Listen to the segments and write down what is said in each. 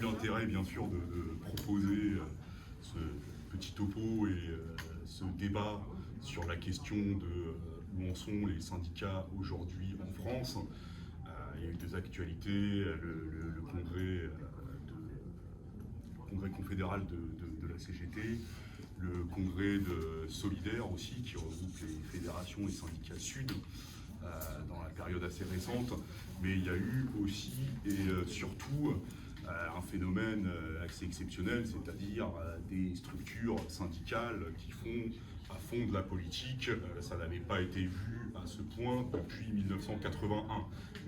l'intérêt, bien sûr, de proposer ce petit topo et ce débat sur la question de où en sont les syndicats aujourd'hui en France. Il y a eu des actualités, le congrès confédéral de la CGT, le congrès de Solidaire aussi, qui regroupe les fédérations et syndicats sud dans la période assez récente. Mais il y a eu aussi et surtout un phénomène assez exceptionnel, c'est-à-dire des structures syndicales qui font à fond de la politique. Ça n'avait pas été vu à ce point depuis 1981.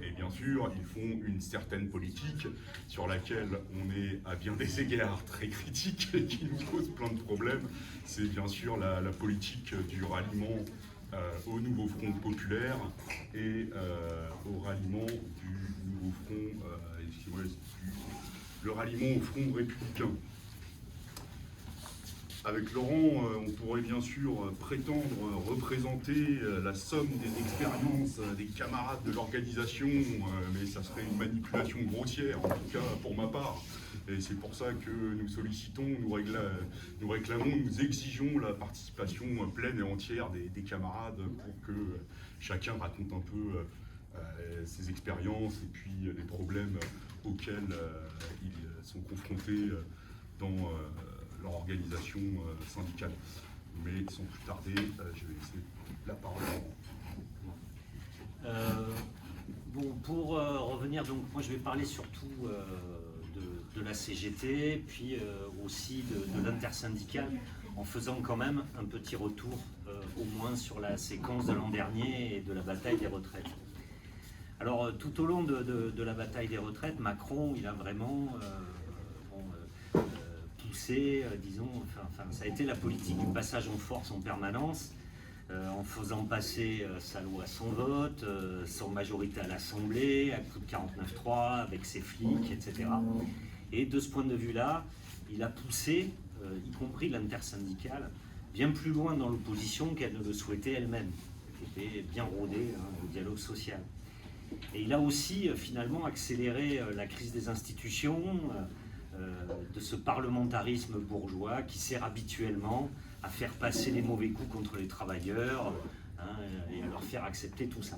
Mais bien sûr, ils font une certaine politique sur laquelle on est à bien des égards très critique et qui nous pose plein de problèmes. C'est bien sûr la politique du ralliement au nouveau front populaire et au ralliement du nouveau front, le ralliement au front républicain. Avec Laurent, on pourrait bien sûr prétendre représenter la somme des expériences des camarades de l'organisation, mais ça serait une manipulation grossière, en tout cas pour ma part. Et c'est pour ça que nous sollicitons, nous réclamons, nous exigeons la participation pleine et entière des camarades pour que chacun raconte un peu ses expériences et puis les problèmes auxquels ils sont confrontés dans leur organisation syndicale. Mais sans plus tarder, je vais laisser la parole à Bon, pour revenir, donc moi je vais parler surtout de la CGT, puis aussi de l'intersyndicale, en faisant quand même un petit retour au moins sur la séquence de l'an dernier et de la bataille des retraites. Alors tout au long de la bataille des retraites, Macron, il a vraiment poussé, disons, enfin, ça a été la politique du passage en force en permanence, en faisant passer sa loi sans vote, sans majorité à l'Assemblée, à coup de 49.3, avec ses flics, etc. Et de ce point de vue-là, il a poussé, y compris l'intersyndicale, bien plus loin dans l'opposition qu'elle ne le souhaitait elle-même, qui était bien rodée, au dialogue social. Et il a aussi finalement accéléré la crise des institutions, de ce parlementarisme bourgeois qui sert habituellement à faire passer les mauvais coups contre les travailleurs et à leur faire accepter tout ça.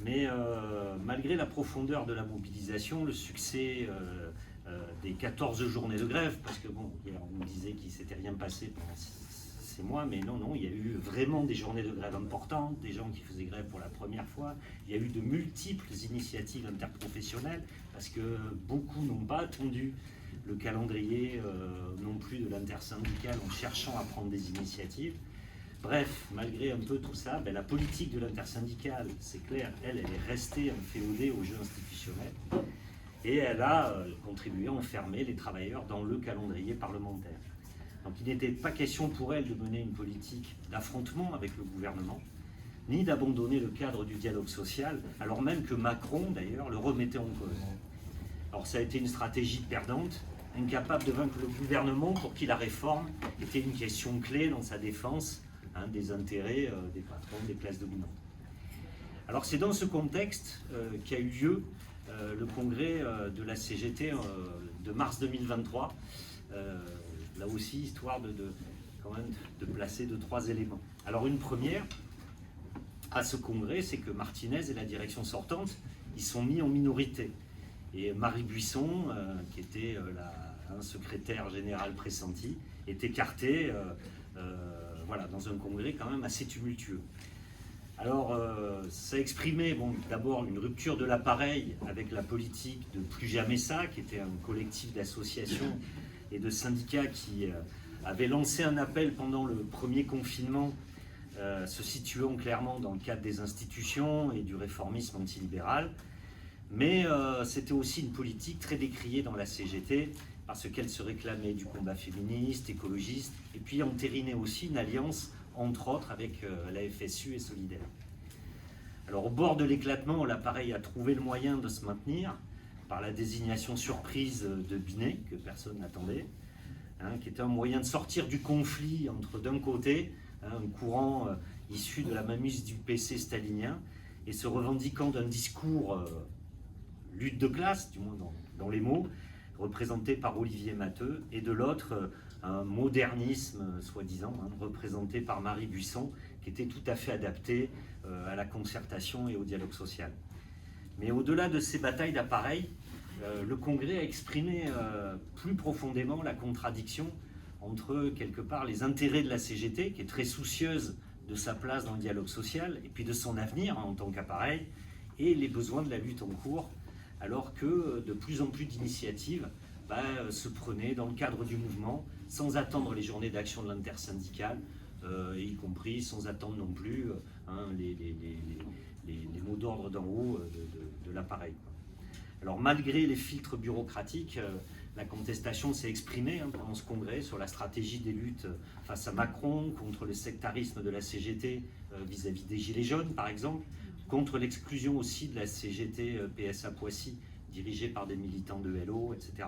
Mais malgré la profondeur de la mobilisation, le succès des 14 journées de grève, parce que bon, on me disait qu'il ne s'était rien passé pendant 6 mois, mais non, il y a eu vraiment des journées de grève importantes, des gens qui faisaient grève pour la première fois, il y a eu de multiples initiatives interprofessionnelles, parce que beaucoup n'ont pas attendu le calendrier non plus de l'intersyndicale en cherchant à prendre des initiatives. Bref, malgré un peu tout ça, la politique de l'intersyndicale, c'est clair, elle est restée inféodée au jeu institutionnel et elle a contribué à enfermer les travailleurs dans le calendrier parlementaire. Donc il n'était pas question pour elle de mener une politique d'affrontement avec le gouvernement, ni d'abandonner le cadre du dialogue social, alors même que Macron, d'ailleurs, le remettait en cause. Alors ça a été une stratégie perdante, incapable de vaincre le gouvernement pour qui la réforme était une question clé dans sa défense des intérêts des patrons des classes dominantes. Alors c'est dans ce contexte qu'a eu lieu le congrès de la CGT de mars 2023, là aussi histoire quand même de placer 2-3 éléments. Alors une première à ce congrès, c'est que Martinez et la direction sortante, ils sont mis en minorité. Et Marie Buisson, qui était la secrétaire générale pressentie, est écartée voilà, dans un congrès quand même assez tumultueux. Alors, ça exprimait d'abord une rupture de l'appareil avec la politique de Plus Jamais Ça, qui était un collectif d'associations et de syndicats qui avait lancé un appel pendant le premier confinement, se situant clairement dans le cadre des institutions et du réformisme antilibéral. Mais c'était aussi une politique très décriée dans la CGT, parce qu'elle se réclamait du combat féministe, écologiste, et puis entérinait aussi une alliance, entre autres, avec la FSU et Solidaire. Alors, au bord de l'éclatement, l'appareil a trouvé le moyen de se maintenir par la désignation surprise de Binet, que personne n'attendait, qui était un moyen de sortir du conflit entre, d'un côté, un courant issu de la mainmise du PC stalinien, et se revendiquant d'un discours lutte de classe, du moins dans les mots, représenté par Olivier Matteux, et de l'autre, un modernisme, soi-disant, représenté par Marie Buisson, qui était tout à fait adapté à la concertation et au dialogue social. Mais au-delà de ces batailles d'appareils, le Congrès a exprimé plus profondément la contradiction entre, quelque part, les intérêts de la CGT, qui est très soucieuse de sa place dans le dialogue social, et puis de son avenir en tant qu'appareil, et les besoins de la lutte en cours, alors que de plus en plus d'initiatives se prenaient dans le cadre du mouvement, sans attendre les journées d'action de l'intersyndicale, y compris sans attendre non plus les mots d'ordre d'en haut de l'appareil. Alors malgré les filtres bureaucratiques, la contestation s'est exprimée pendant ce congrès sur la stratégie des luttes face à Macron, contre le sectarisme de la CGT vis-à-vis des Gilets jaunes par exemple, contre l'exclusion aussi de la CGT PSA Poissy, dirigée par des militants de LO, etc.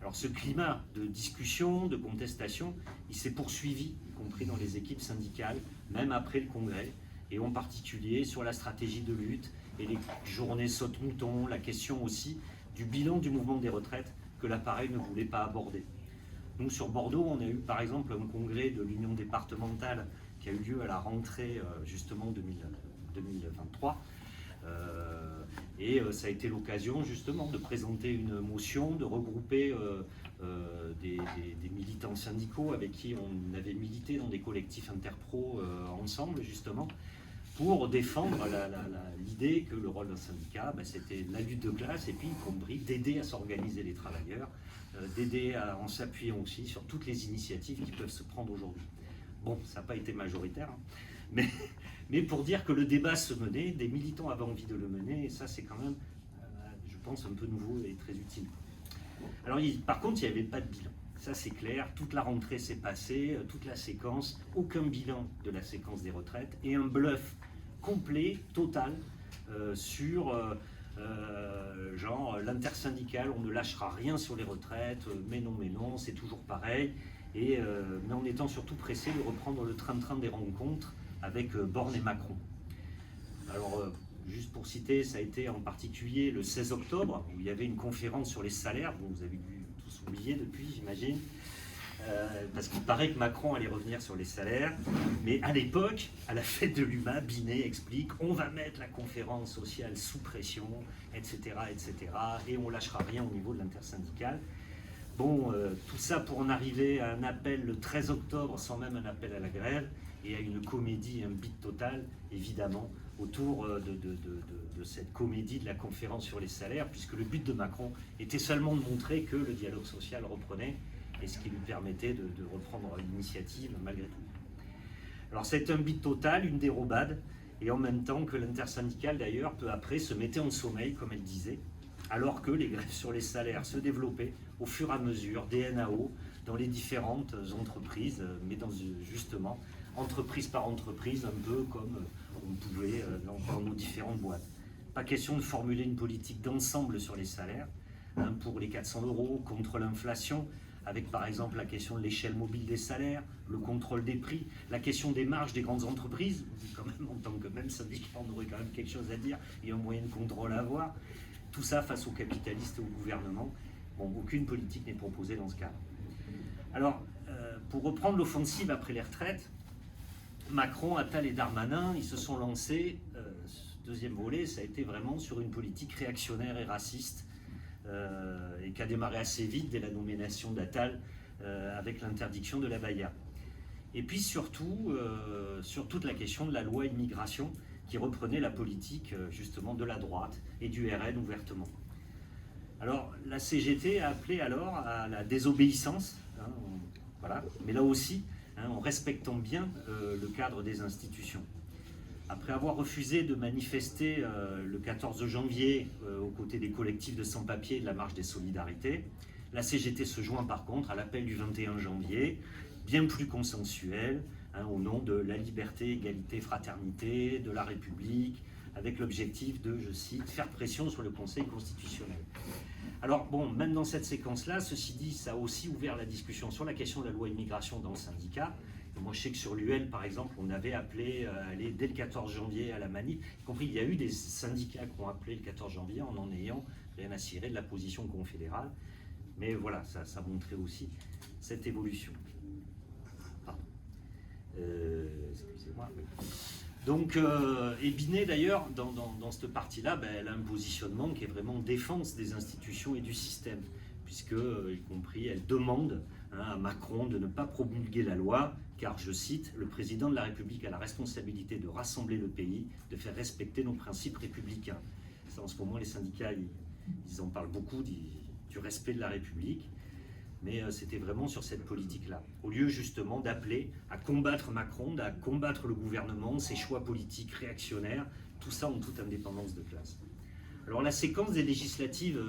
Alors ce climat de discussion, de contestation, il s'est poursuivi, y compris dans les équipes syndicales, même après le congrès, et en particulier sur la stratégie de lutte et les journées saute-mouton, la question aussi du bilan du mouvement des retraites que l'appareil ne voulait pas aborder. Nous, sur Bordeaux, on a eu par exemple un congrès de l'Union départementale qui a eu lieu à la rentrée justement 2023. Et ça a été l'occasion justement de présenter une motion, de regrouper des militants syndicaux avec qui on avait milité dans des collectifs interpro ensemble justement, pour défendre l'idée que le rôle d'un syndicat, c'était la lutte de classe, et puis y compris d'aider à s'organiser les travailleurs, d'aider en s'appuyant aussi sur toutes les initiatives qui peuvent se prendre aujourd'hui. Bon, ça n'a pas été majoritaire, mais pour dire que le débat se menait, des militants avaient envie de le mener, et ça c'est quand même, je pense, un peu nouveau et très utile. Alors par contre, il n'y avait pas de bilan. Ça c'est clair, toute la rentrée s'est passée, toute la séquence, aucun bilan de la séquence des retraites, et un bluff complet, total, sur genre l'intersyndicale, on ne lâchera rien sur les retraites, mais non, c'est toujours pareil, mais en étant surtout pressé de reprendre le train-train des rencontres avec Borne et Macron. Alors, juste pour citer, ça a été en particulier le 16 octobre, où il y avait une conférence sur les salaires, dont vous avez dû tous oublier depuis, j'imagine, parce qu'il paraît que Macron allait revenir sur les salaires, mais à l'époque, à la fête de l'UMA, Binet explique « on va mettre la conférence sociale sous pression, etc., et on lâchera rien au niveau de l'intersyndicale ». Bon, tout ça pour en arriver à un appel le 13 octobre, sans même un appel à la grève, et à une comédie, un beat total, évidemment, autour de cette comédie de la conférence sur les salaires, puisque le but de Macron était seulement de montrer que le dialogue social reprenait, et ce qui lui permettait de reprendre l'initiative malgré tout. Alors c'est un beat total, une dérobade, et en même temps que l'intersyndicale d'ailleurs, peu après, se mettait en sommeil, comme elle disait, alors que les grèves sur les salaires se développaient au fur et à mesure des NAO dans les différentes entreprises, mais justement, entreprise par entreprise, un peu comme on pouvait dans nos différentes boîtes. Pas question de formuler une politique d'ensemble sur les salaires, pour les 400 € contre l'inflation, avec par exemple la question de l'échelle mobile des salaires, le contrôle des prix, la question des marges des grandes entreprises, quand même en tant que même syndicat, on aurait quand même quelque chose à dire et un moyen de contrôle à avoir. Tout ça face aux capitalistes et au gouvernement. Bon, aucune politique n'est proposée dans ce cadre. Alors, pour reprendre l'offensive après les retraites, Macron, Attal et Darmanin, ils se sont lancés, ce deuxième volet, ça a été vraiment sur une politique réactionnaire et raciste, et qui a démarré assez vite dès la nomination d'Attal avec l'interdiction de l'abaya. Et puis surtout, sur toute la question de la loi immigration, qui reprenait la politique justement de la droite et du RN ouvertement. Alors la CGT a appelé alors à la désobéissance, voilà, mais là aussi en respectant bien le cadre des institutions. Après avoir refusé de manifester le 14 janvier aux côtés des collectifs de sans-papiers et de la marche des solidarités, la CGT se joint par contre à l'appel du 21 janvier, bien plus consensuel, au nom de la liberté, égalité, fraternité, de la République, avec l'objectif de, je cite, faire pression sur le Conseil constitutionnel. Alors bon, même dans cette séquence-là, ceci dit, ça a aussi ouvert la discussion sur la question de la loi immigration dans le syndicat. Et moi, je sais que sur l'UL, par exemple, on avait appelé à aller dès le 14 janvier à la manif, y compris il y a eu des syndicats qui ont appelé le 14 janvier en n'ayant rien à cirer de la position confédérale. Mais voilà, ça montrait aussi cette évolution. Pardon. Excusez-moi. Donc, et Binet, d'ailleurs, dans cette partie-là, elle a un positionnement qui est vraiment défense des institutions et du système, puisque, y compris, elle demande à Macron de ne pas promulguer la loi, car, je cite, « Le président de la République a la responsabilité de rassembler le pays, de faire respecter nos principes républicains. » Ça, en ce moment, les syndicats, ils en parlent beaucoup du respect de la République. Mais c'était vraiment sur cette politique-là. Au lieu justement d'appeler à combattre Macron, à combattre le gouvernement, ses choix politiques réactionnaires, tout ça en toute indépendance de classe. Alors la séquence des législatives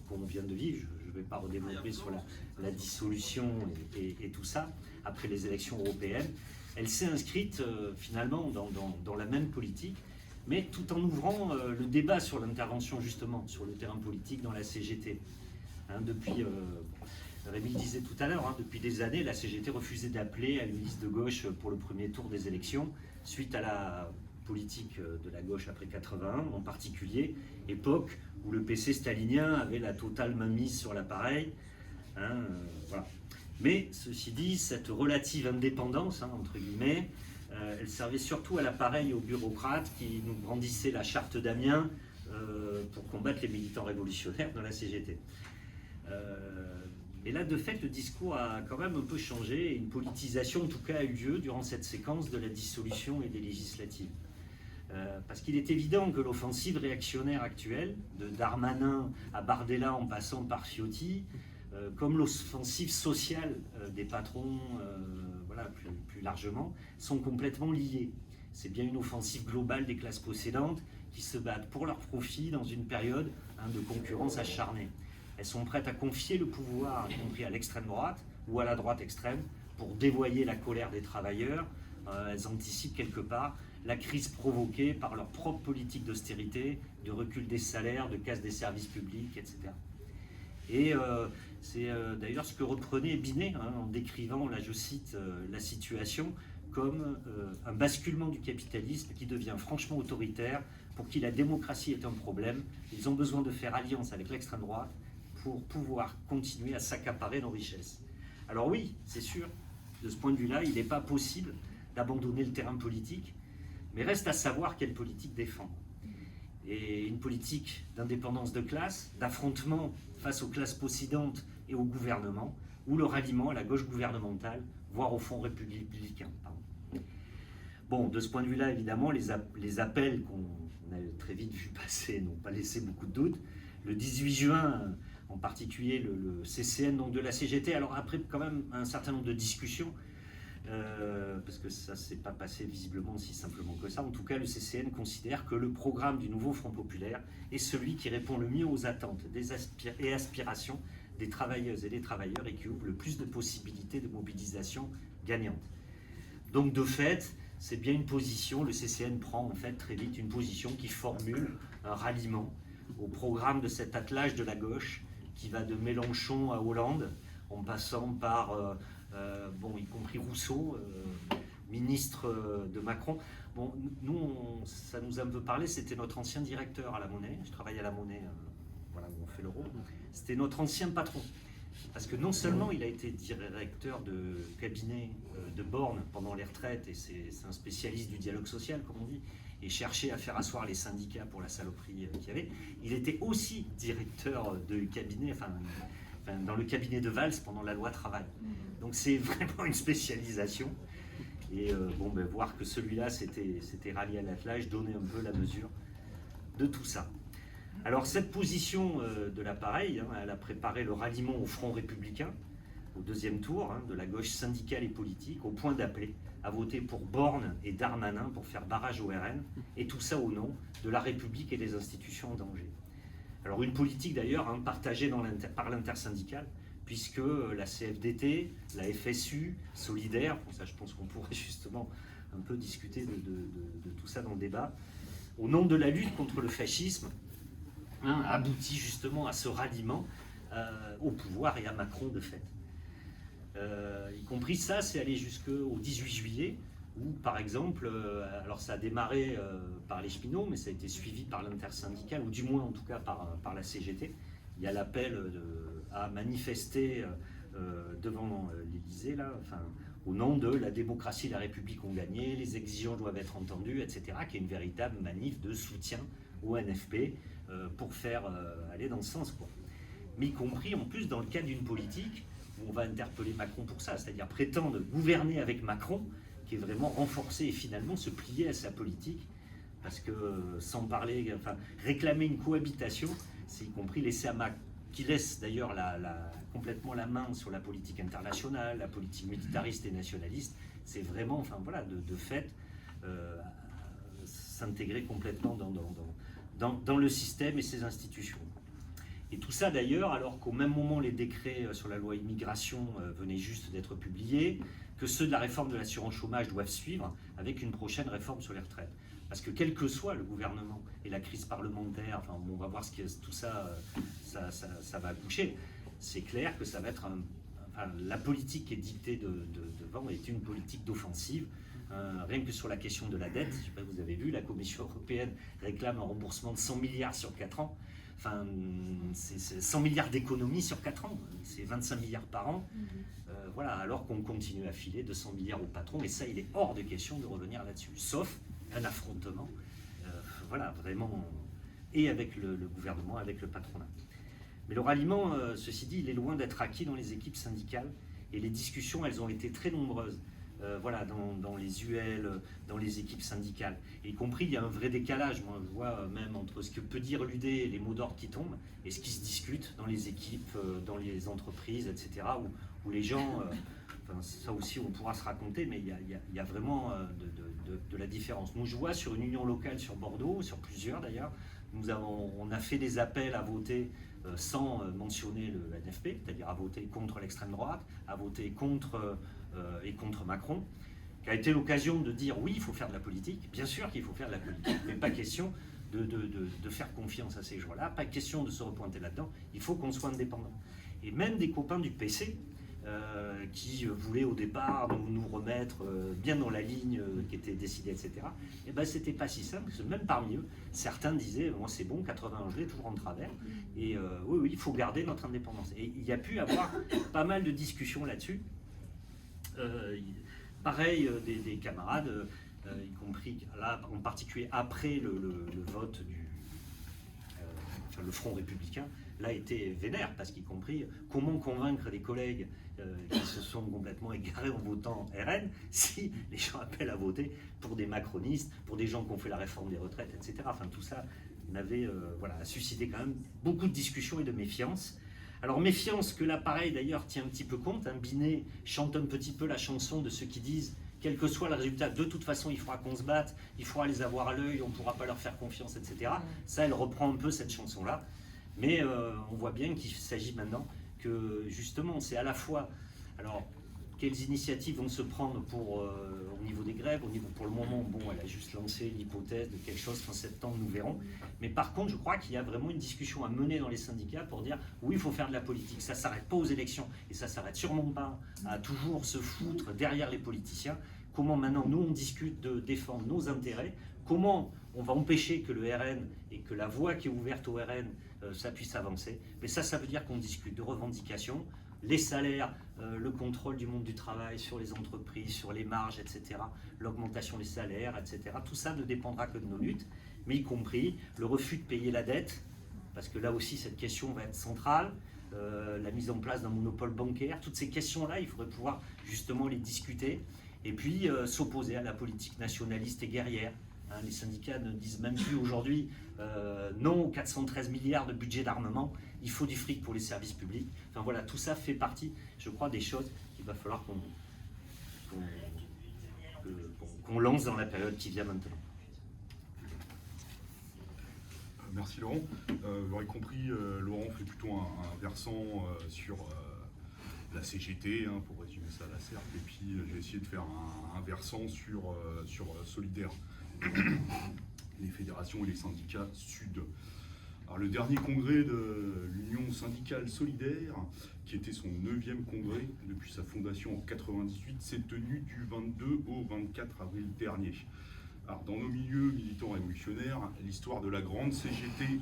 qu'on vient de vivre, je ne vais pas redévelopper sur la dissolution et tout ça, après les élections européennes, elle s'est inscrite finalement dans la même politique, mais tout en ouvrant le débat sur l'intervention justement, sur le terrain politique dans la CGT. Depuis... Rémi le disait tout à l'heure, depuis des années, la CGT refusait d'appeler à une liste de gauche pour le premier tour des élections, suite à la politique de la gauche après 81, en particulier, époque où le PC stalinien avait la totale mainmise sur l'appareil. Voilà. Mais, ceci dit, cette relative indépendance, entre guillemets, elle servait surtout à l'appareil, aux bureaucrates qui nous brandissaient la charte d'Amiens pour combattre les militants révolutionnaires dans la CGT. Et là, de fait, le discours a quand même un peu changé, et une politisation, en tout cas, a eu lieu durant cette séquence de la dissolution et des législatives. Parce qu'il est évident que l'offensive réactionnaire actuelle, de Darmanin à Bardella en passant par Ciotti, comme l'offensive sociale des patrons, voilà, plus largement, sont complètement liées. C'est bien une offensive globale des classes possédantes qui se battent pour leur profit dans une période de concurrence acharnée. Elles sont prêtes à confier le pouvoir, y compris à l'extrême droite ou à la droite extrême, pour dévoyer la colère des travailleurs. Elles anticipent quelque part la crise provoquée par leur propre politique d'austérité, de recul des salaires, de casse des services publics, etc. Et c'est d'ailleurs ce que reprenait Binet en décrivant, là je cite, la situation comme un basculement du capitalisme qui devient franchement autoritaire, pour qui la démocratie est un problème. Ils ont besoin de faire alliance avec l'extrême droite pour pouvoir continuer à s'accaparer nos richesses. Alors oui, c'est sûr, de ce point de vue-là, il n'est pas possible d'abandonner le terrain politique, mais reste à savoir quelle politique défendre. Et une politique d'indépendance de classe, d'affrontement face aux classes possédantes et au gouvernement, ou le ralliement à la gauche gouvernementale, voire au fond républicain. Bon, de ce point de vue-là, évidemment, les appels qu'on a très vite vu passer n'ont pas laissé beaucoup de doutes. Le 18 juin, en particulier le CCN donc de la CGT, alors après quand même un certain nombre de discussions, parce que ça ne s'est pas passé visiblement aussi simplement que ça. En tout cas, le CCN considère que le programme du nouveau Front populaire est celui qui répond le mieux aux attentes et aspirations des travailleuses et des travailleurs et qui ouvre le plus de possibilités de mobilisation gagnante. Donc de fait, c'est bien une position, le CCN prend en fait très vite une position qui formule un ralliement au programme de cet attelage de la gauche qui va de Mélenchon à Hollande, en passant par, y compris Rousseau, ministre de Macron. Bon, nous, ça nous a un peu parlé, c'était notre ancien directeur à la Monnaie, je travaille à la Monnaie, voilà, où on fait l'euro, c'était notre ancien patron. Parce que non seulement il a été directeur de cabinet de Borne pendant les retraites, et c'est un spécialiste du dialogue social, comme on dit, et cherchait à faire asseoir les syndicats pour la saloperie qu'il y avait, il était aussi directeur de cabinet, dans le cabinet de Valls pendant la loi travail. Donc c'est vraiment une spécialisation. Et voir que celui-là s'était rallié à l'attelage donnait un peu la mesure de tout ça. Alors cette position de l'appareil, elle a préparé le ralliement au Front républicain, au deuxième tour, de la gauche syndicale et politique, au point d'appeler à voter pour Borne et Darmanin pour faire barrage au RN, et tout ça au nom de la République et des institutions en danger. Alors une politique d'ailleurs partagée par l'intersyndicale, puisque la CFDT, la FSU, Solidaire, ça je pense qu'on pourrait justement un peu discuter de tout ça dans le débat, au nom de la lutte contre le fascisme, aboutit justement à ce ralliement au pouvoir et à Macron de fait. Y compris ça, c'est allé jusqu'au 18 juillet, où par exemple, alors ça a démarré par les cheminots, mais ça a été suivi par l'intersyndicale, ou du moins en tout cas par la CGT. Il y a l'appel a manifesté devant l'Élysée, là, enfin, au nom de la démocratie et la République ont gagné, les exigences doivent être entendues, etc., qui est une véritable manif de soutien au NFP pour faire aller dans ce sens, quoi. Mais y compris en plus dans le cadre d'une politique où on va interpeller Macron pour ça, c'est-à-dire prétendre gouverner avec Macron, qui est vraiment renforcé et finalement se plier à sa politique, parce que sans parler, enfin réclamer une cohabitation, c'est y compris laisser à Macron, qui laisse d'ailleurs complètement la main sur la politique internationale, la politique militariste et nationaliste, c'est vraiment, enfin voilà, de fait, s'intégrer complètement dans le système et ses institutions. Et tout ça d'ailleurs, alors qu'au même moment les décrets sur la loi immigration venaient juste d'être publiés, que ceux de la réforme de l'assurance chômage doivent suivre avec une prochaine réforme sur les retraites. Parce que quel que soit le gouvernement et la crise parlementaire, enfin on va voir ce que tout ça, ça va accoucher, c'est clair que ça va être la politique qui est dictée devant est une politique d'offensive. Rien que sur la question de la dette, je ne sais pas si vous avez vu, la Commission européenne réclame un remboursement de 100 milliards sur 4 ans. Enfin, c'est 100 milliards d'économies sur 4 ans, c'est 25 milliards par an. Voilà, alors qu'on continue à filer 200 milliards au patron, et ça, il est hors de question de revenir là-dessus, sauf un affrontement, voilà, vraiment, et avec le gouvernement, avec le patronat. Mais le ralliement, ceci dit, il est loin d'être acquis dans les équipes syndicales, et les discussions, elles ont été très nombreuses. Voilà, dans les UL, dans les équipes syndicales. Et y compris, il y a un vrai décalage, moi je vois même entre ce que peut dire l'UD et les mots d'ordre qui tombent, et ce qui se discute dans les équipes, dans les entreprises, etc., où les gens, enfin, ça aussi on pourra se raconter, mais il y a vraiment de la différence. Nous je vois sur une union locale sur Bordeaux, sur plusieurs d'ailleurs, on a fait des appels à voter sans mentionner le NFP, c'est-à-dire à voter contre l'extrême droite, à voter contre Macron, qui a été l'occasion de dire oui, il faut faire de la politique, bien sûr qu'il faut faire de la politique, mais pas question de faire confiance à ces gens-là, pas question de se repointer là-dedans, il faut qu'on soit indépendant. Et même des copains du PC qui voulaient au départ nous remettre bien dans la ligne qui était décidée, etc., et ben c'était pas si simple, parce que même parmi eux, certains disaient bon, c'est bon, 81 gelés, toujours en travers, et oui, il faut garder notre indépendance. Et il y a pu avoir pas mal de discussions là-dessus. Pareil, des camarades, y compris là, en particulier après le vote le Front républicain, là était vénère, parce qu'y compris, comment convaincre des collègues qui se sont complètement égarés en votant RN, si les gens appellent à voter pour des macronistes, pour des gens qui ont fait la réforme des retraites, etc. Enfin, tout ça avait voilà, suscité quand même beaucoup de discussions et de méfiance. Alors méfiance que l'appareil d'ailleurs tient un petit peu compte, hein. Binet chante un petit peu la chanson de ceux qui disent quel que soit le résultat, de toute façon il faudra qu'on se batte, il faudra les avoir à l'œil, on ne pourra pas leur faire confiance, etc. Ça, elle reprend un peu cette chanson-là, mais on voit bien qu'il s'agit maintenant que justement c'est à la fois, alors quelles initiatives vont se prendre au niveau des grèves, pour le moment, bon, elle a juste lancé l'hypothèse de quelque chose fin septembre, nous verrons. Mais par contre, je crois qu'il y a vraiment une discussion à mener dans les syndicats pour dire oui, il faut faire de la politique. Ça ne s'arrête pas aux élections et ça ne s'arrête sûrement pas à toujours se foutre derrière les politiciens. Comment maintenant, nous, on discute de défendre nos intérêts, comment on va empêcher que le RN et que la voie qui est ouverte au RN, ça puisse avancer. Mais ça veut dire qu'on discute de revendications, les salaires, le contrôle du monde du travail sur les entreprises, sur les marges, etc., l'augmentation des salaires, etc. Tout ça ne dépendra que de nos luttes, mais y compris le refus de payer la dette, parce que là aussi cette question va être centrale, la mise en place d'un monopole bancaire, toutes ces questions-là, il faudrait pouvoir justement les discuter, et puis s'opposer à la politique nationaliste et guerrière. Hein, les syndicats ne disent même plus aujourd'hui non aux 413 milliards de budget d'armement, il faut du fric pour les services publics. Enfin voilà, tout ça fait partie, je crois, des choses qu'il va falloir qu'on lance dans la période qui vient maintenant. Merci Laurent. Vous aurez compris, Laurent fait plutôt un versant sur la CGT, hein, pour résumer ça à la CERF, et puis j'ai essayé de faire un versant sur Solidaire, les fédérations et les syndicats sud. Alors, le dernier congrès de l'Union syndicale solidaire, qui était son 9e congrès depuis sa fondation en 1998, s'est tenu du 22 au 24 avril dernier. Alors, dans nos milieux militants révolutionnaires, l'histoire de la grande CGT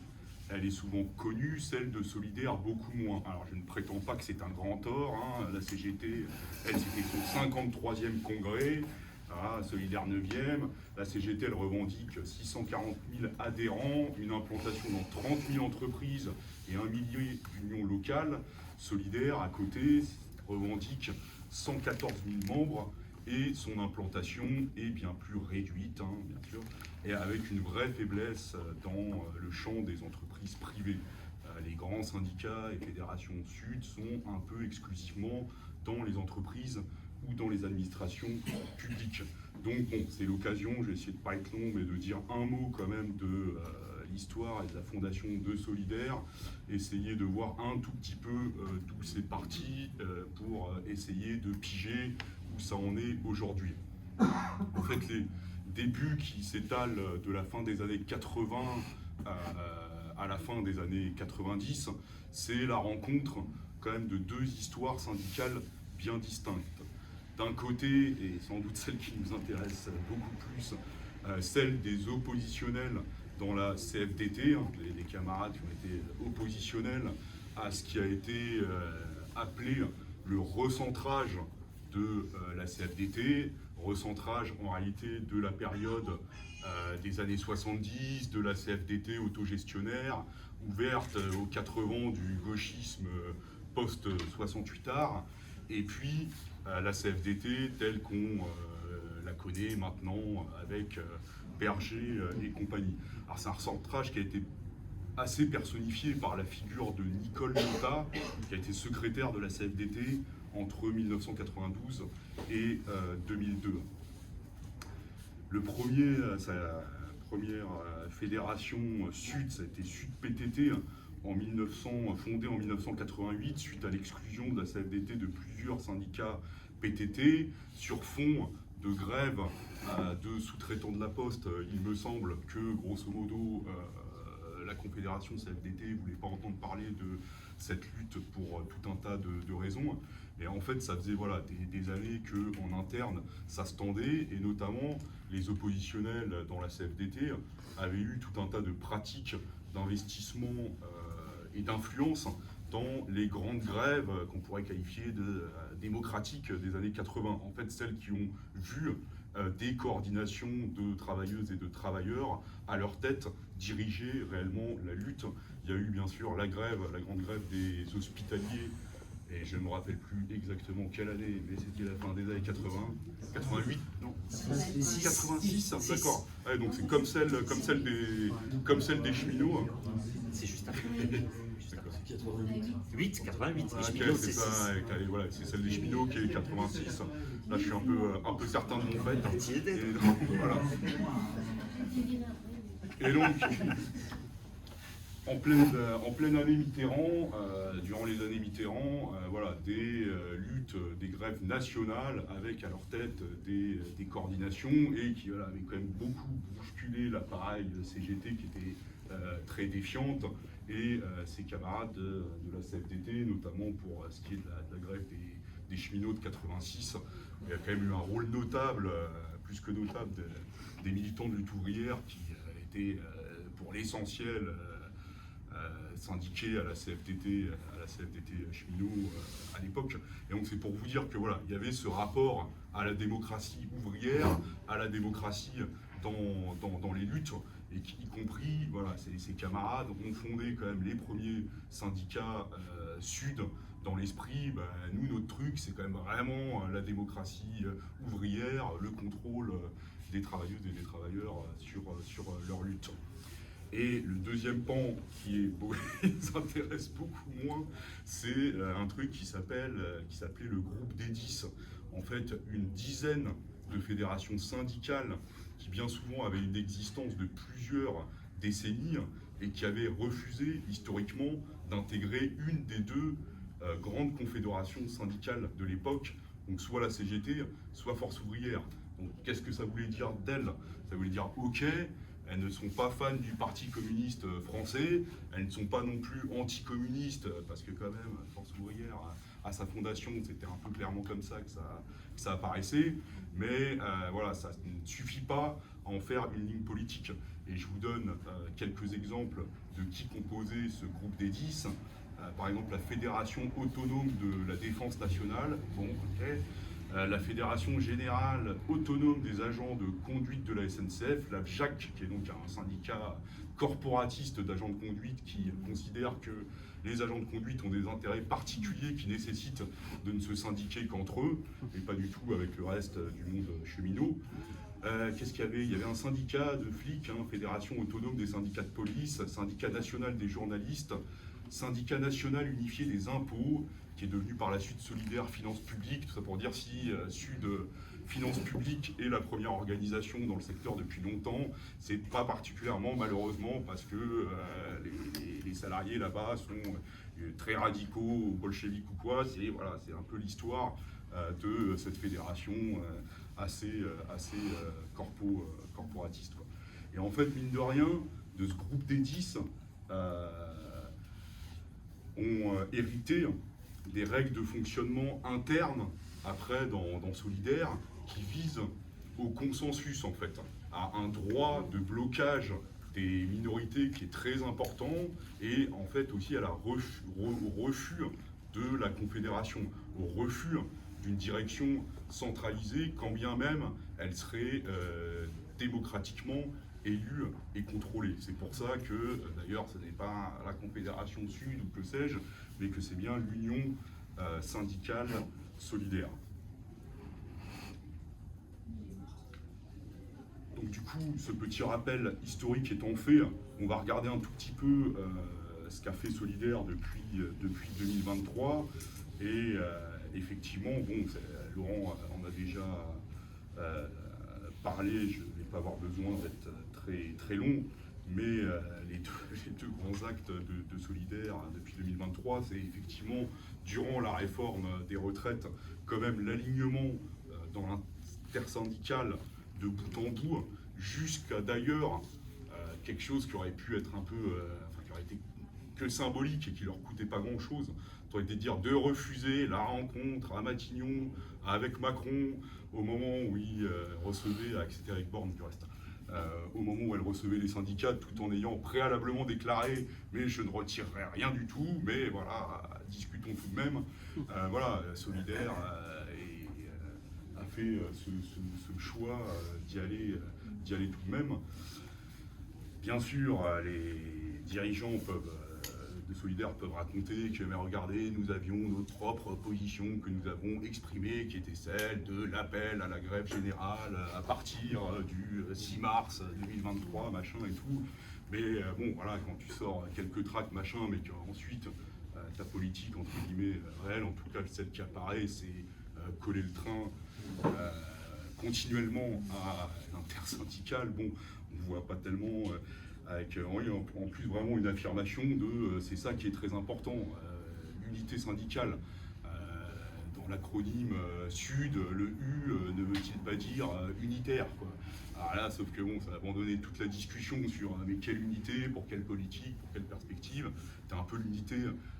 elle est souvent connue, celle de Solidaire beaucoup moins. Alors je ne prétends pas que c'est un grand tort, hein. La CGT, elle, c'était son 53e congrès, voilà, Solidaire 9e. La CGT, elle revendique 640 000 adhérents, une implantation dans 30 000 entreprises et 1 millier d'unions locales. Solidaire, à côté, revendique 114 000 membres et son implantation est bien plus réduite, hein, bien sûr, et avec une vraie faiblesse dans le champ des entreprises privées. Les grands syndicats et fédérations Sud sont un peu exclusivement dans les entreprises ou dans les administrations publiques. Donc bon, c'est l'occasion, je vais essayer de ne pas être long, mais de dire un mot quand même de l'histoire et de la fondation de Solidaire, essayer de voir un tout petit peu d'où c'est parti pour essayer de piger où ça en est aujourd'hui. En fait, les débuts qui s'étalent de la fin des années 80 à la fin des années 90, c'est la rencontre quand même de deux histoires syndicales bien distinctes. D'un côté, et sans doute celle qui nous intéresse beaucoup plus, celle des oppositionnels dans la CFDT, hein, les camarades qui ont été oppositionnels à ce qui a été appelé le recentrage de la CFDT, recentrage en réalité de la période des années 70, de la CFDT autogestionnaire, ouverte aux quatre vents du gauchisme post-68 art, et puis la CFDT telle qu'on la connaît maintenant avec Berger et compagnie. Alors c'est un recentrage qui a été assez personnifié par la figure de Nicole Notat, qui a été secrétaire de la CFDT entre 1992 et 2002. Sa première fédération Sud, ça a été Sud PTT, fondée en 1988, suite à l'exclusion de la CFDT de plusieurs syndicats PTT, sur fond de grève de sous-traitants de la Poste. Il me semble que, grosso modo, la Confédération CFDT ne voulait pas entendre parler de cette lutte pour tout un tas de raisons. Et en fait, ça faisait des années qu'en interne, ça se tendait, et notamment les oppositionnels dans la CFDT avaient eu tout un tas de pratiques d'investissement et d'influence dans les grandes grèves qu'on pourrait qualifier de démocratiques des années 80. En fait, celles qui ont vu des coordinations de travailleuses et de travailleurs à leur tête diriger réellement la lutte. Il y a eu bien sûr la grande grève des hospitaliers, et je ne me rappelle plus exactement quelle année, mais c'était la fin des années 80, 88, non, 86, d'accord. Ouais, donc c'est comme celle des cheminots. C'est juste après. 88. 88. Ah, okay, c'est ça, voilà, c'est celle des cheminots qui est 86. Là, je suis un peu certain de mon fait. Et donc, voilà. Et donc, en pleine année Mitterrand, durant les années Mitterrand, des luttes, des grèves nationales avec à leur tête des coordinations et qui avaient quand même beaucoup bousculé l'appareil CGT qui était très défiante, et ses camarades de la CFDT, notamment pour ce qui est de la grève des cheminots de 86. Il y a quand même eu un rôle notable, plus que notable, des militants de lutte ouvrière qui étaient pour l'essentiel syndiqués à la CFDT cheminot à l'époque. Et donc c'est pour vous dire que il y avait ce rapport à la démocratie ouvrière, à la démocratie dans les luttes, et y compris ces camarades ont fondé quand même les premiers syndicats Sud dans l'esprit. Nous, notre truc, c'est quand même vraiment la démocratie ouvrière, le contrôle des travailleuses et des travailleurs sur leur lutte. Et le deuxième pan qui les intéresse beaucoup moins, c'est un truc qui s'appelait le groupe des 10. En fait, une dizaine de fédérations syndicales qui bien souvent avaient une existence de plusieurs décennies et qui avaient refusé historiquement d'intégrer une des deux grandes confédérations syndicales de l'époque, donc soit la CGT, soit Force ouvrière. Donc qu'est-ce que ça voulait dire d'elles? Ça voulait dire ok, elles ne sont pas fans du Parti communiste français, elles ne sont pas non plus anticommunistes, parce que quand même, Force ouvrière, à sa fondation, c'était un peu clairement comme ça que ça apparaissait, mais ça ne suffit pas à en faire une ligne politique. Et je vous donne quelques exemples de qui composait ce groupe des 10. Par exemple, la Fédération autonome de la défense nationale, bon, ok. La Fédération générale autonome des agents de conduite de la SNCF, la FJAC, qui est donc un syndicat corporatiste d'agents de conduite qui considère que les agents de conduite ont des intérêts particuliers qui nécessitent de ne se syndiquer qu'entre eux, et pas du tout avec le reste du monde cheminot. Qu'est-ce qu'il y avait? Il y avait un syndicat de flics, Fédération autonome des syndicats de police, syndicat national des journalistes, syndicat national unifié des impôts, qui est devenu par la suite Solidaire Finances Publiques, tout ça pour dire si Sud Finances Publiques est la première organisation dans le secteur depuis longtemps, c'est pas particulièrement malheureusement parce que les salariés là-bas sont très radicaux, bolcheviques ou quoi, c'est voilà, c'est un peu l'histoire de cette fédération assez corporatiste, quoi. Et en fait, mine de rien, de ce groupe des 10, ont hérité des règles de fonctionnement internes après dans Solidaire qui visent au consensus en fait, à un droit de blocage des minorités qui est très important et en fait aussi à au refus de la Confédération, au refus d'une direction centralisée quand bien même elle serait démocratiquement élue et contrôlée. C'est pour ça que, d'ailleurs, ce n'est pas la Confédération Sud ou que sais-je, mais que c'est bien l'Union syndicale solidaire. Donc du coup, ce petit rappel historique étant fait, on va regarder un tout petit peu ce qu'a fait Solidaire depuis 2023. Et effectivement, bon, Laurent en a déjà parlé, je ne vais pas avoir besoin d'être très long, mais les deux grands actes de Solidaire depuis 2023, c'est effectivement, durant la réforme des retraites, quand même l'alignement dans l'intersyndicale de bout en bout, jusqu'à d'ailleurs quelque chose qui aurait pu être un peu, qui aurait été que symbolique et qui leur coûtait pas grand-chose, ça aurait été de dire de refuser la rencontre à Matignon avec Macron au moment où il recevait, c'était avec Borne du reste, au moment où elle recevait les syndicats, tout en ayant préalablement déclaré « mais je ne retirerai rien du tout, mais voilà, discutons tout de même ». Voilà, Solidaire a fait ce choix d'y aller tout de même. Bien sûr, les dirigeants de Solidaire peuvent raconter que, mais regardez, nous avions notre propre position que nous avons exprimée, qui était celle de l'appel à la grève générale à partir du 6 mars 2023, machin et tout. Mais bon, voilà, quand tu sors quelques tracts, machin, mais qu'ensuite ta politique, entre guillemets, réelle, en tout cas celle qui apparaît, c'est coller le train continuellement à l'intersyndicale. Bon, on ne voit pas tellement... avec en plus vraiment une affirmation de c'est ça qui est très important, l'unité syndicale. Dans l'acronyme Sud, le U ne veut-il pas dire unitaire, quoi. Alors là, sauf que bon, ça a abandonné toute la discussion sur mais quelle unité, pour quelle politique, pour quelle perspective. C'était un peu l'unité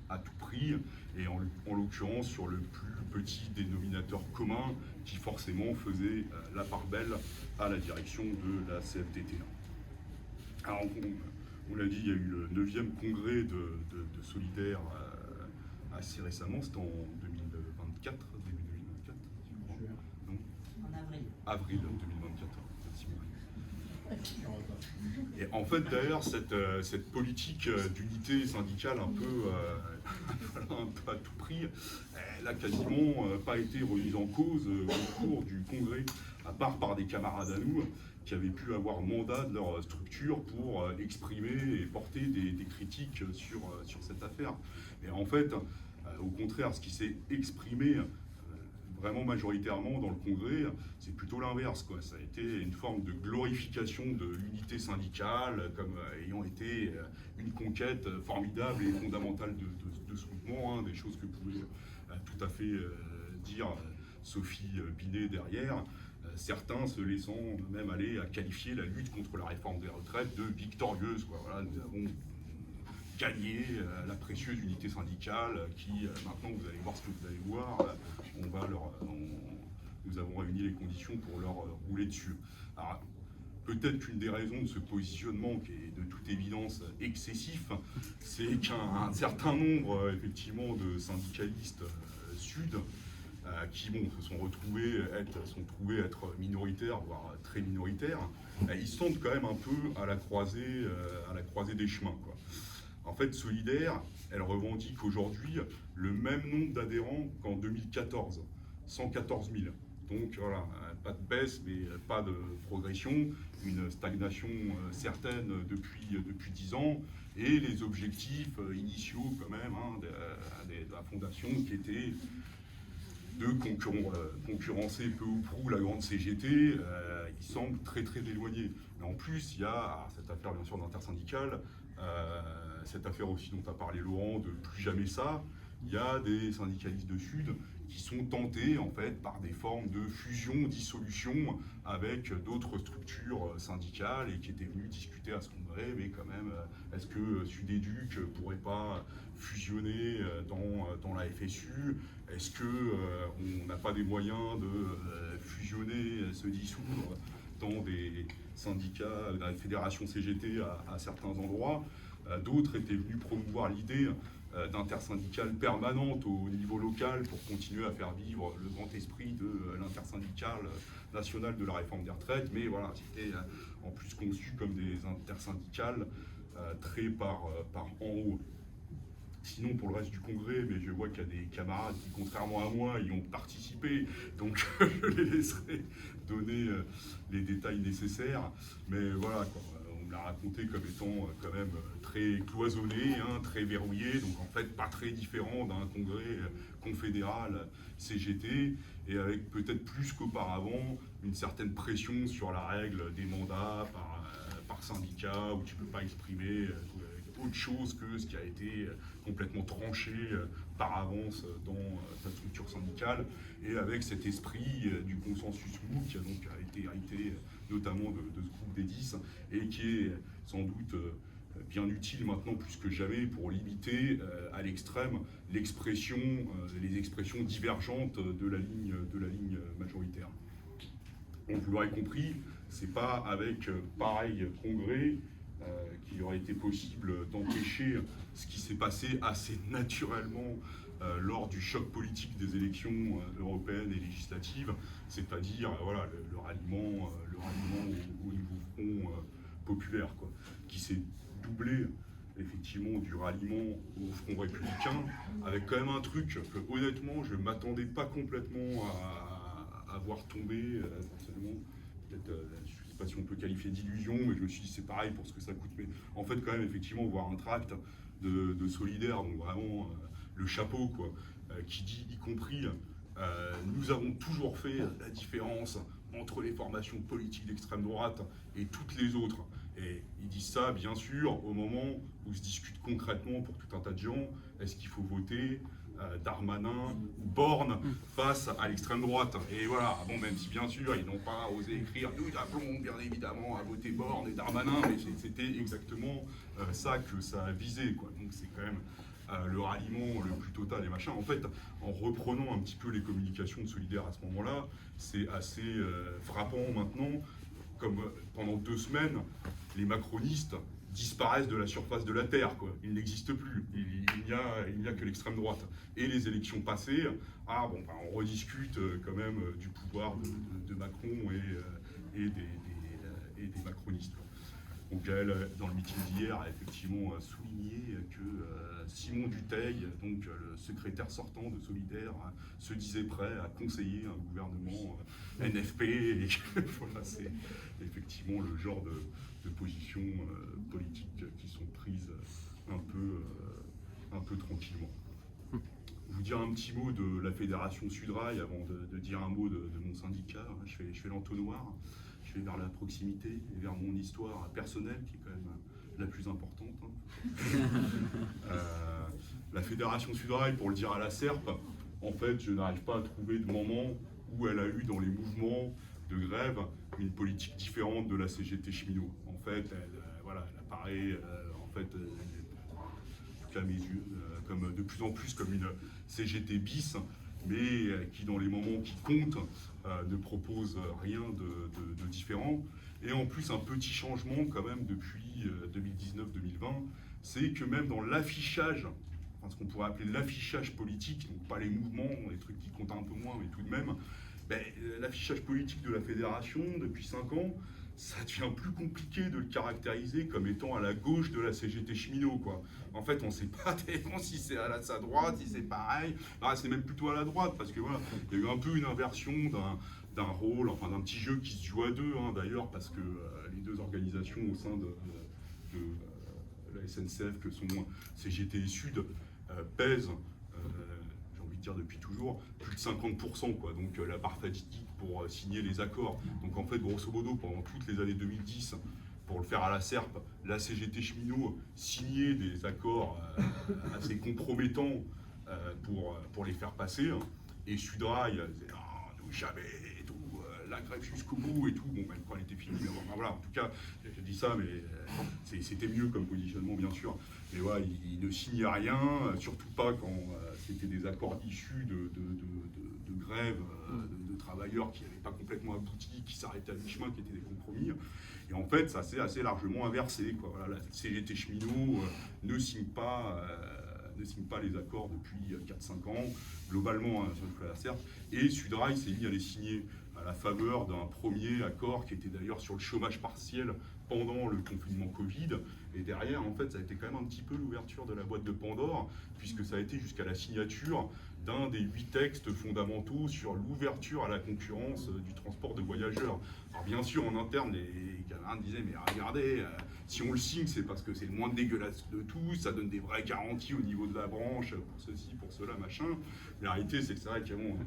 à tout prix, et en l'occurrence sur le plus petit dénominateur commun qui forcément faisait la part belle à la direction de la CFDT. Alors, on l'a dit, il y a eu le 9e congrès de Solidaire assez récemment, c'était en 2024, début 2024, je crois. Non ? En avril. Avril 2024, effectivement. Et en fait, d'ailleurs, cette politique d'unité syndicale un peu à tout prix, elle n'a quasiment pas été remise en cause au cours du congrès, à part par des camarades à nous, qui avaient pu avoir mandat de leur structure pour exprimer et porter des critiques sur cette affaire. Et en fait, au contraire, ce qui s'est exprimé vraiment majoritairement dans le Congrès, c'est plutôt l'inverse, quoi. Ça a été une forme de glorification de l'unité syndicale comme ayant été une conquête formidable et fondamentale de ce mouvement, des choses que pouvait tout à fait dire Sophie Binet derrière. Certains se laissant même aller à qualifier la lutte contre la réforme des retraites de victorieuse, quoi. Voilà, nous avons gagné la précieuse unité syndicale qui, maintenant, vous allez voir ce que vous allez voir, nous avons réuni les conditions pour leur rouler dessus. Alors, peut-être qu'une des raisons de ce positionnement, qui est de toute évidence excessif, c'est qu'un certain nombre, effectivement, de syndicalistes sud, qui se sont trouvés être minoritaires, voire très minoritaires, ils se sentent quand même un peu à la croisée des chemins, quoi. En fait, Solidaire, elle revendique aujourd'hui le même nombre d'adhérents qu'en 2014, 114 000. Donc voilà, pas de baisse, mais pas de progression, une stagnation certaine depuis 10 ans, et les objectifs initiaux quand même de la fondation qui étaient de concurrencer peu ou prou la grande CGT, ils semblent très très éloignés. Mais en plus, il y a cette affaire bien sûr d'intersyndicale, cette affaire aussi dont a parlé Laurent, de plus jamais ça. Il y a des syndicalistes de Sud qui sont tentés en fait par des formes de fusion, dissolution avec d'autres structures syndicales et qui étaient venus discuter à ce congrès, mais quand même, est-ce que Sud-Éduc pourrait pas fusionner dans la FSU? Est-ce qu'on n'a pas des moyens de fusionner, se dissoudre dans des syndicats, dans la fédération CGT à certains endroits? D'autres étaient venus promouvoir l'idée d'intersyndicale permanente au niveau local pour continuer à faire vivre le grand esprit de l'intersyndicale nationale de la réforme des retraites, mais voilà, c'était en plus conçu comme des intersyndicales très par en haut. Sinon, pour le reste du congrès, mais je vois qu'il y a des camarades qui, contrairement à moi, y ont participé, donc je les laisserai donner les détails nécessaires. Mais voilà, quoi, on me l'a raconté comme étant quand même très cloisonné, très verrouillé, donc en fait pas très différent d'un congrès confédéral CGT, et avec peut-être plus qu'auparavant une certaine pression sur la règle des mandats par syndicat, où tu ne peux pas exprimer autre chose que ce qui a été complètement tranché par avance dans ta structure syndicale, et avec cet esprit du consensus mou qui a donc été hérité notamment de ce groupe des 10 et qui est sans doute bien utile maintenant plus que jamais pour limiter à l'extrême les expressions divergentes de la ligne majoritaire. Donc vous l'aurez compris, c'est pas avec pareil congrès qu'il aurait été possible d'empêcher ce qui s'est passé assez naturellement lors du choc politique des élections européennes et législatives, c'est-à-dire voilà, le ralliement au nouveau front populaire, quoi, qui s'est doublé effectivement du ralliement au front républicain, avec quand même un truc que honnêtement je ne m'attendais pas complètement à voir tomber, personnellement, peut-être je ne sais pas si on peut qualifier d'illusion, mais je me suis dit c'est pareil pour ce que ça coûte, mais en fait quand même effectivement voir un tract de Solidaire, donc vraiment le chapeau, quoi, qui dit y compris nous avons toujours fait la différence entre les formations politiques d'extrême droite et toutes les autres. Et ils disent ça, bien sûr, au moment où se discute concrètement pour tout un tas de gens, est-ce qu'il faut voter Darmanin ou Borne face à l'extrême droite? Et voilà, bon, même si bien sûr, ils n'ont pas osé écrire « Nous appelons bien évidemment à voter Borne et Darmanin », mais c'était exactement ça que ça a visé, quoi. Donc c'est quand même le ralliement le plus total et machin. En fait, en reprenant un petit peu les communications de Solidaire à ce moment-là, c'est assez frappant maintenant, comme pendant 2 semaines, les macronistes disparaissent de la surface de la Terre, quoi. Ils n'existent plus. Il n'y a que l'extrême droite. Et les élections passées, on rediscute quand même du pouvoir de Macron et des macronistes, quoi. Donc elle, dans le meeting d'hier, a effectivement souligné que Simon Dutheil, donc le secrétaire sortant de Solidaire, se disait prêt à conseiller un gouvernement NFP, et que voilà, c'est effectivement le genre de positions politiques qui sont prises un peu tranquillement. Vous dire un petit mot de la Fédération Sudrail avant de dire un mot de mon syndicat. Je fais l'entonnoir. Je vais vers la proximité et vers mon histoire personnelle qui est quand même la plus importante. La Fédération Sudrail, pour le dire à la SERP, en fait, je n'arrive pas à trouver de moment où elle a eu dans les mouvements de grève une politique différente de la CGT cheminot. En fait, elle apparaît, en tout cas à mes yeux, comme de plus en plus comme une CGT bis, mais qui dans les moments qui comptent ne propose rien de différent. Et en plus, un petit changement quand même depuis 2019-2020, c'est que même dans l'affichage, enfin, ce qu'on pourrait appeler l'affichage politique, donc pas les mouvements, les trucs qui comptent un peu moins, mais tout de même, ben, l'affichage politique de la fédération, depuis 5 ans, ça devient plus compliqué de le caractériser comme étant à la gauche de la CGT cheminot, quoi. En fait, on ne sait pas tellement si c'est à sa droite, si c'est pareil. Ah, c'est même plutôt à la droite, parce que voilà, il y a eu un peu une inversion d'un rôle, enfin d'un petit jeu qui se joue à deux, hein, d'ailleurs, parce que les deux organisations au sein de la SNCF, que sont CGT et Sud, pèsent, j'ai envie de dire depuis toujours, plus de 50%, quoi. Donc la part fatidique pour signer les accords. Donc en fait, grosso modo, pendant toutes les années 2010, pour le faire à la SERP, la CGT cheminot signait des accords assez compromettants pour les faire passer. Et Sudrail disait non, nous jamais, et tout, la grève jusqu'au bout et tout. Bon, même quand elle était finie, mais enfin, voilà, en tout cas, je dis ça, mais c'était mieux comme positionnement, bien sûr. Mais voilà, il ne signait rien, surtout pas quand c'était des accords issus de grèves de travailleurs qui n'avaient pas complètement abouti, qui s'arrêtaient à mi-chemin, qui étaient des compromis. Et en fait, ça s'est assez largement inversé, quoi. Voilà, la CGT cheminot ne signe pas les accords depuis 4-5 ans, globalement, hein, sur la SERP. Et Sudrail s'est mis à les signer à la faveur d'un premier accord qui était d'ailleurs sur le chômage partiel pendant le confinement Covid. Et derrière, en fait, ça a été quand même un petit peu l'ouverture de la boîte de Pandore, puisque ça a été jusqu'à la signature d'un des 8 textes fondamentaux sur l'ouverture à la concurrence du transport de voyageurs. Alors bien sûr, en interne, les camarades disaient, mais regardez, si on le signe, c'est parce que c'est le moins dégueulasse de tout, ça donne des vraies garanties au niveau de la branche, pour ceci, pour cela, machin. Mais la réalité, c'est que c'est vrai qu'il y a, bon,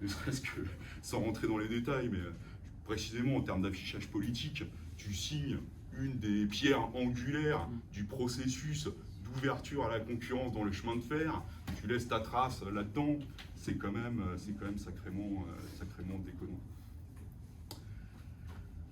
ne serait-ce que, sans rentrer dans les détails, mais précisément en termes d'affichage politique, tu signes une des pierres angulaires du processus d'ouverture à la concurrence dans le chemin de fer, tu laisses ta trace là-dedans, c'est quand même sacrément déconnant.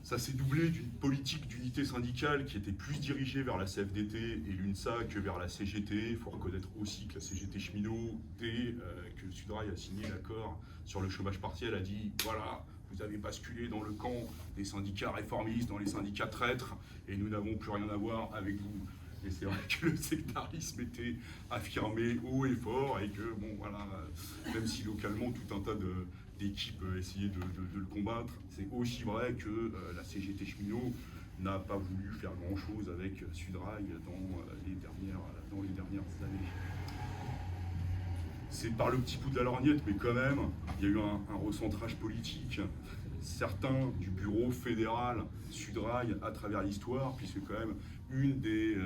Ça s'est doublé d'une politique d'unité syndicale qui était plus dirigée vers la CFDT et l'UNSA que vers la CGT. Il faut reconnaître aussi que la CGT cheminot, dès que Sudrail a signé l'accord sur le chômage partiel, a dit voilà, vous avez basculé dans le camp des syndicats réformistes, dans les syndicats traîtres, et nous n'avons plus rien à voir avec vous. Et c'est vrai que le sectarisme était affirmé haut et fort, et que, bon, voilà, même si localement tout un tas d'équipes essayaient de le combattre, c'est aussi vrai que la CGT cheminot n'a pas voulu faire grand-chose avec Sudrail dans les dernières années. C'est par le petit bout de la lorgnette, mais quand même, il y a eu un recentrage politique. Certains du bureau fédéral Sudrail à travers l'histoire, puisque quand même une des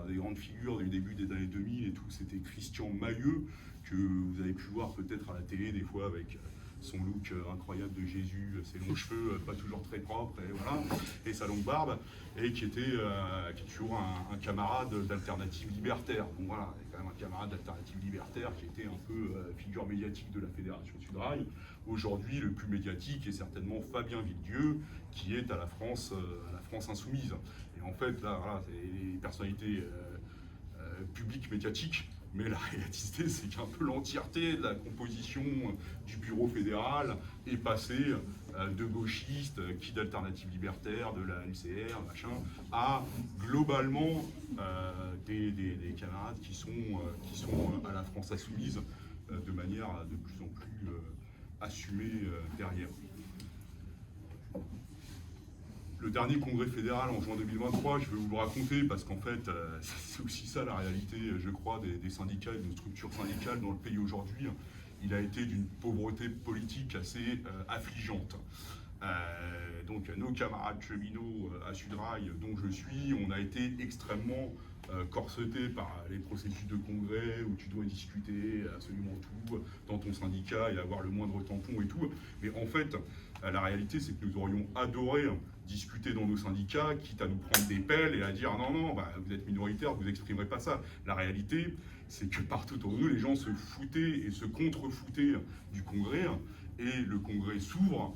grandes figures du début des années 2000 et tout, c'était Christian Mailleux, que vous avez pu voir peut-être à la télé des fois avec son look incroyable de Jésus, ses longs cheveux pas toujours très propres, et voilà, et sa longue barbe, et qui est toujours un camarade d'Alternative Libertaire. Donc voilà, il y a quand même un camarade d'Alternative Libertaire qui était un peu figure médiatique de la Fédération Sudrail. Aujourd'hui, le plus médiatique est certainement Fabien Villedieu, qui est à la France Insoumise. Et en fait, là, voilà, c'est les personnalités publiques médiatiques. Mais la réalité, c'est qu'un peu l'entièreté de la composition du bureau fédéral est passée de gauchistes, qui d'Alternative Libertaire, de la LCR, machin, à globalement des camarades qui sont à la France Insoumise de manière de plus en plus assumée derrière. Le dernier congrès fédéral en juin 2023, je vais vous le raconter parce qu'en fait, c'est aussi ça la réalité, je crois, des syndicats et de nos structures syndicales dans le pays aujourd'hui. Il a été d'une pauvreté politique assez affligeante. Donc nos camarades cheminots à Sudrail, dont je suis, on a été extrêmement corsetés par les processus de congrès où tu dois discuter absolument tout dans ton syndicat et avoir le moindre tampon et tout. Mais en fait, la réalité, c'est que nous aurions adoré discuter dans nos syndicats, quitte à nous prendre des pelles et à dire non, bah, vous êtes minoritaire, vous n'exprimerez pas ça. La réalité, c'est que partout autour de nous, les gens se foutaient et se contre-foutaient du congrès. Et le congrès s'ouvre,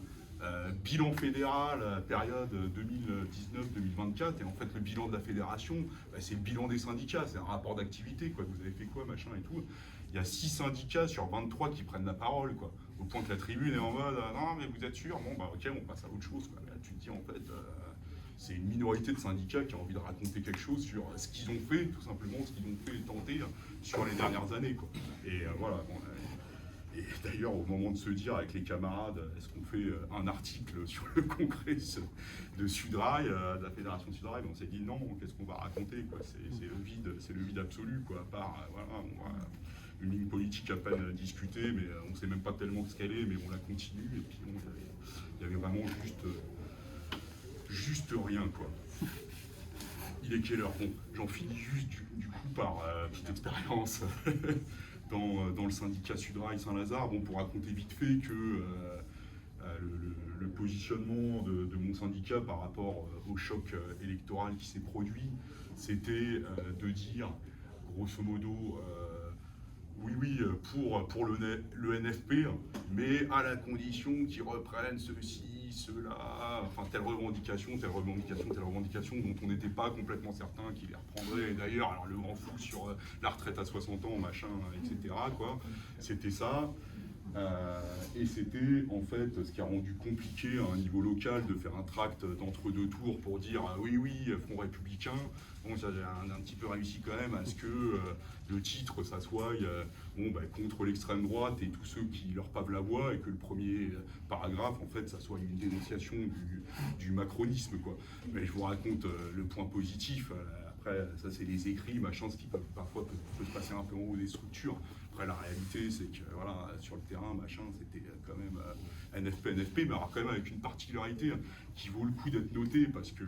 bilan fédéral, période 2019-2024. Et en fait, le bilan de la fédération, bah, c'est le bilan des syndicats, c'est un rapport d'activité, quoi. Vous avez fait quoi, machin et tout. Il y a 6 syndicats sur 23 qui prennent la parole, quoi. au point que la tribune est en mode non mais vous êtes sûr, bon bah ok, on passe à autre chose, quoi. Là, tu te dis en fait c'est une minorité de syndicats qui a envie de raconter quelque chose sur ce qu'ils ont fait, tout simplement ce qu'ils ont fait et tenté sur les dernières années, quoi. Et voilà. Bon, et d'ailleurs, au moment de se dire avec les camarades, est-ce qu'on fait un article sur le congrès de Sudrail, de la fédération Sudrail, on s'est dit non, qu'est-ce qu'on va raconter, quoi. C'est le vide absolu, quoi. À part une ligne politique à peine discutée, mais on ne sait même pas tellement ce qu'elle est, mais on la continue. Et puis bon, il y avait vraiment juste rien, quoi. Il est quelle heure? Bon, j'en finis juste du coup par petite expérience. Dans le syndicat Sudrail Saint-Lazare, bon, pour raconter vite fait que le positionnement de mon syndicat par rapport au choc électoral qui s'est produit, c'était de dire, grosso modo, oui, pour le NFP, mais à la condition qu'ils reprennent ceci, cela, enfin telle revendication, dont on n'était pas complètement certain qu'ils les reprendraient. Et d'ailleurs, alors le grand flou sur la retraite à 60 ans, machin, etc., quoi, c'était ça. Et c'était en fait ce qui a rendu compliqué à un niveau local de faire un tract d'entre-deux tours pour dire oui, Front républicain. Bon, ça j'ai un petit peu réussi quand même à ce que le titre ça soit contre l'extrême droite et tous ceux qui leur pavent la voie, et que le premier paragraphe en fait ça soit une dénonciation du macronisme, quoi. Mais je vous raconte le point positif. Après, ça c'est les écrits, machin, ce qui parfois peut se passer un peu en haut des structures. Après, la réalité, c'est que voilà, sur le terrain, machin, c'était quand même NFP, mais alors quand même avec une particularité qui vaut le coup d'être notée, parce que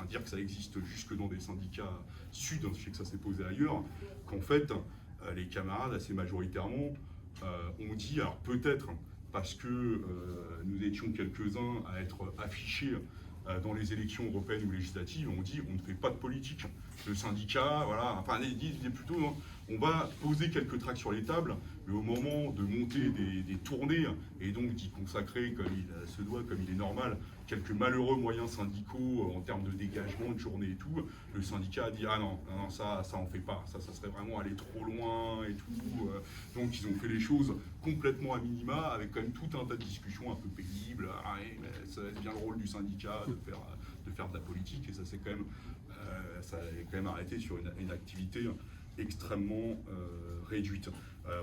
dire que ça existe jusque dans des syndicats sud, je sais que ça s'est posé ailleurs, qu'en fait, les camarades, assez majoritairement, ont dit, alors peut-être parce que nous étions quelques-uns à être affichés dans les élections européennes ou législatives, on dit on ne fait pas de politique. Le syndicat, voilà, enfin ils disent plutôt non, on va poser quelques tracts sur les tables, mais au moment de monter des tournées et donc d'y consacrer comme il se doit, comme il est normal, quelques malheureux moyens syndicaux en termes de dégagement de journée et tout, le syndicat a dit ah non, ça on fait pas, ça serait vraiment aller trop loin et tout. Donc ils ont fait les choses complètement à minima, avec quand même tout un tas de discussions un peu pénibles. Ah, ça va être bien le rôle du syndicat de faire de la politique, et ça c'est quand même ça a quand même arrêté sur une activité extrêmement réduite.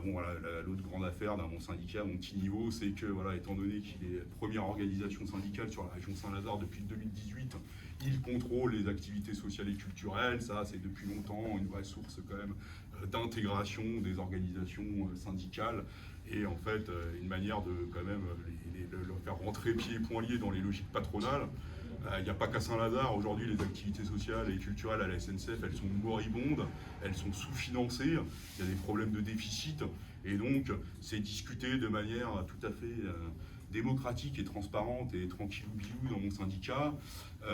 Bon, voilà, l'autre grande affaire dans mon syndicat, mon petit niveau, c'est que, voilà, étant donné qu'il est première organisation syndicale sur la région Saint-Lazare depuis 2018, il contrôle les activités sociales et culturelles. Ça, c'est depuis longtemps une vraie source quand même d'intégration des organisations syndicales, et en fait une manière de quand même leur faire rentrer pieds et poings liés dans les logiques patronales. Il n'y a pas qu'à Saint-Lazare, aujourd'hui les activités sociales et culturelles à la SNCF, elles sont moribondes, elles sont sous-financées, il y a des problèmes de déficit, et donc c'est discuté de manière tout à fait démocratique et transparente et tranquillou-bilou dans mon syndicat,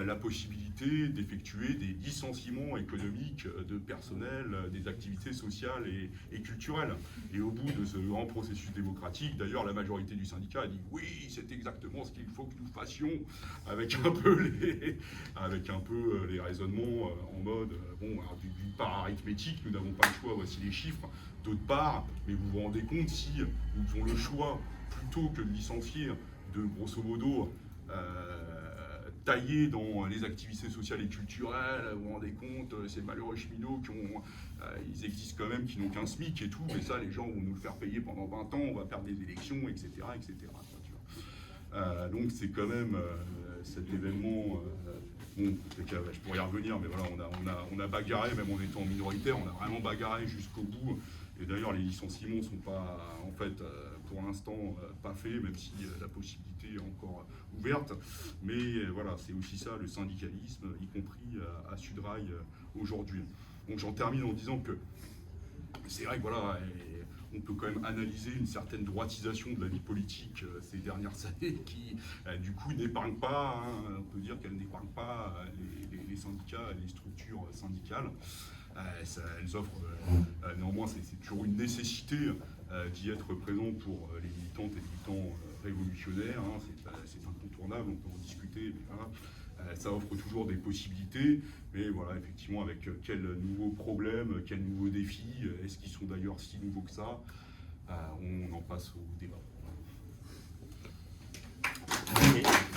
la possibilité d'effectuer des licenciements économiques de personnel des activités sociales et culturelles. Et au bout de ce grand processus démocratique, d'ailleurs la majorité du syndicat a dit oui, c'est exactement ce qu'il faut que nous fassions, avec un peu les raisonnements en mode bon, alors, d'une part arithmétique, nous n'avons pas le choix, voici les chiffres, d'autre part, mais vous vous rendez compte, si nous faisons le choix plutôt que de licencier, de grosso modo tailler dans les activités sociales et culturelles, vous vous rendez compte, ces malheureux cheminots ils existent quand même, qui n'ont qu'un SMIC et tout, mais ça les gens vont nous le faire payer pendant 20 ans, on va perdre des élections, etc. Donc c'est quand même cet événement, bon, je pourrais y revenir, mais voilà, on a bagarré, même en étant minoritaire, on a vraiment bagarré jusqu'au bout. Et d'ailleurs, les licenciements ne sont pas, en fait, pour l'instant, pas faits, même si la possibilité est encore ouverte. Mais voilà, c'est aussi ça, le syndicalisme, y compris à Sudrail aujourd'hui. Donc j'en termine en disant que c'est vrai que voilà, on peut quand même analyser une certaine droitisation de la vie politique ces dernières années qui, du coup, n'épargne pas, on peut dire qu'elle n'épargne pas les syndicats, les structures syndicales. Elles offrent, néanmoins, c'est toujours une nécessité d'y être présent pour les militantes et militants révolutionnaires. C'est incontournable, on peut en discuter, mais voilà. Ça offre toujours des possibilités, mais voilà, effectivement, avec quels nouveaux problèmes, quels nouveaux défis, est-ce qu'ils sont d'ailleurs si nouveaux que ça? On en passe au débat. Merci.